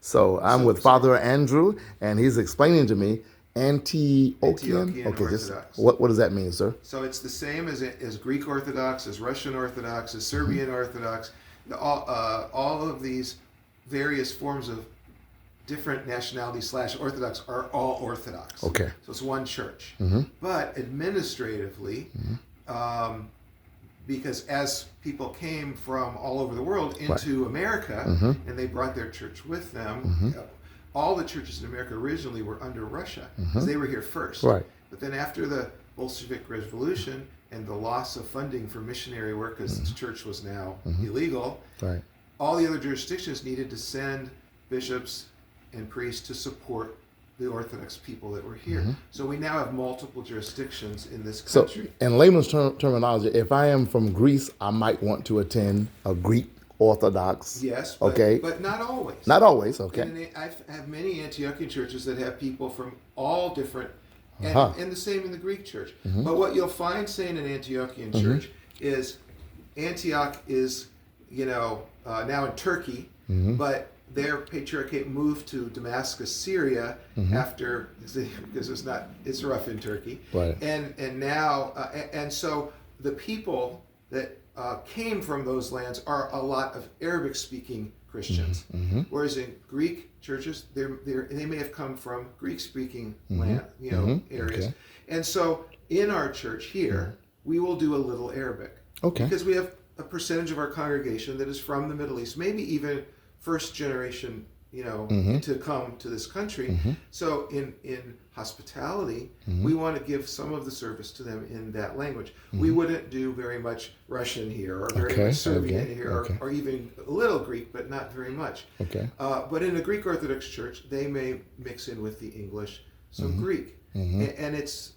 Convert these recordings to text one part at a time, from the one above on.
So I'm with Father Andrew, and he's explaining to me Antiochian. Okay, just Orthodox. what does that mean, sir? So it's the same as Greek Orthodox, as Russian Orthodox, as Serbian Orthodox. All of these various forms of different nationalities / Orthodox are all Orthodox. Okay. So it's one church. Mm-hmm. But administratively, because as people came from all over the world into America, and they brought their church with them, all the churches in America originally were under Russia because they were here first. Right. But then after the Bolshevik Revolution and the loss of funding for missionary work because the church was now illegal, Right. all the other jurisdictions needed to send bishops and priests to support the Orthodox people that were here. So we now have multiple jurisdictions in this So, country. in layman's terminology, if I am from Greece, I might want to attend a Greek Orthodox. Yes, but, Okay. but not always. Not always. Okay. And I have many Antiochian churches that have people from all different, and, and the same in the Greek church. But what you'll find, say, in an Antiochian church is Antioch is, now in Turkey, but their patriarchate moved to Damascus, Syria, after, because it's rough in Turkey. Right. And now, and so the people that came from those lands are a lot of Arabic-speaking Christians, whereas in Greek churches, they may have come from Greek-speaking land, areas. Okay. And so in our church here, we will do a little Arabic, Okay. because we have a percentage of our congregation that is from the Middle East, maybe even first generation, to come to this country. So in hospitality, we want to give some of the service to them in that language. We wouldn't do very much Russian here, or very much Serbian here, or even a little Greek, but not very much. Okay. But in a Greek Orthodox church, they may mix in with the English some Greek. And it's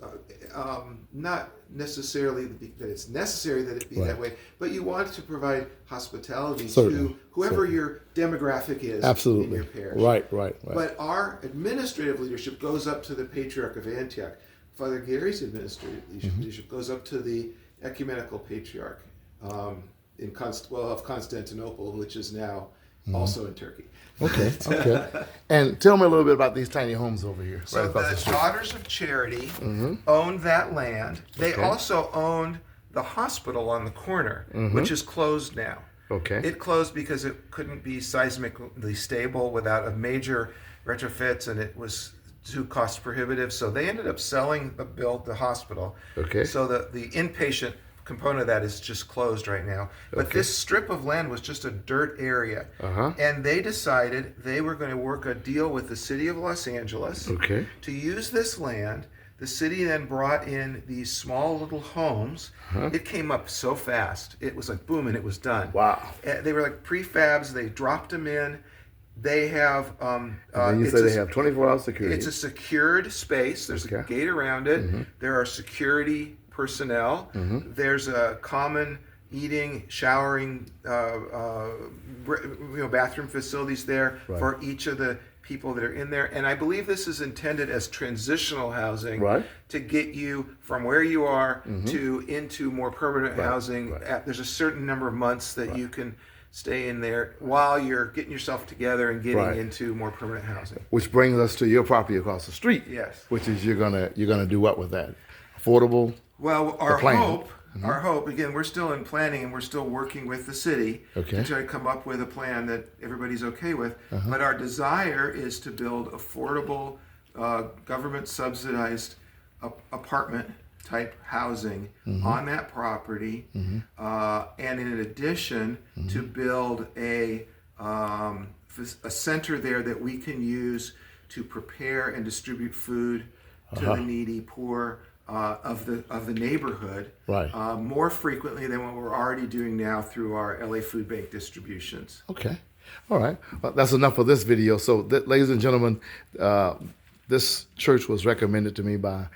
not necessarily that it's necessary that it be that way, but you want to provide hospitality to whoever your demographic is in your parish. Right. But our administrative leadership goes up to the Patriarch of Antioch. Father Gary's administrative leadership goes up to the Ecumenical Patriarch of Constantinople, which is now also in Turkey. Okay. And tell me a little bit about these tiny homes over here. So the Daughters of Charity owned that land. They also owned the hospital on the corner, which is closed now. Okay. It closed because it couldn't be seismically stable without a major retrofits, and it was too cost prohibitive. So they ended up selling the hospital. Okay. So the inpatient component of that is just closed right now. But this strip of land was just a dirt area. And they decided they were going to work a deal with the city of Los Angeles to use this land. The city then brought in these small little homes. It came up so fast. It was like boom, and it was done. Wow. They were like prefabs. They dropped them in. They have... you said they have 24-hour security. It's a secured space. There's a gate around it. There are security personnel. There's a common eating, showering, bathroom facilities there for each of the people that are in there. And I believe this is intended as transitional housing to get you from where you are to into more permanent housing. There's a certain number of months that you can stay in there while you're getting yourself together and getting into more permanent housing. Which brings us to your property across the street. Yes. Which is you're gonna do what with that? Affordable. Well, our hope, again, we're still in planning and we're still working with the city to try to come up with a plan that everybody's okay with. But our desire is to build affordable, government subsidized apartment type housing on that property. And in addition, to build a center there that we can use to prepare and distribute food to the needy, poor, of the neighborhood more frequently than what we're already doing now through our LA Food Bank distributions. Okay. All right. Well, that's enough for this video. So, ladies and gentlemen, this church was recommended to me by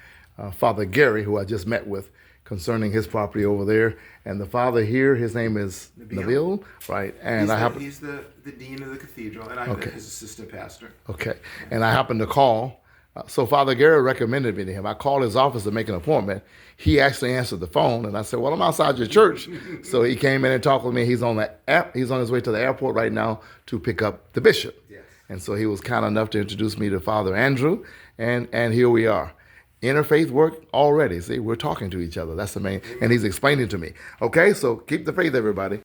Father Gary, who I just met with, concerning his property over there. And the father here, his name is Nabil, right? And he's the dean of the cathedral, and I'm his assistant pastor. Okay. And I happened to call. So Father Gary recommended me to him. I called his office to make an appointment. He actually answered the phone, and I said, "Well, I'm outside your church." So he came in and talked with me. He's on his way to the airport right now to pick up the bishop. Yes. And so he was kind enough to introduce me to Father Andrew, and here we are. Interfaith work already. See, we're talking to each other. That's the main, and he's explaining to me. Okay, so keep the faith, everybody.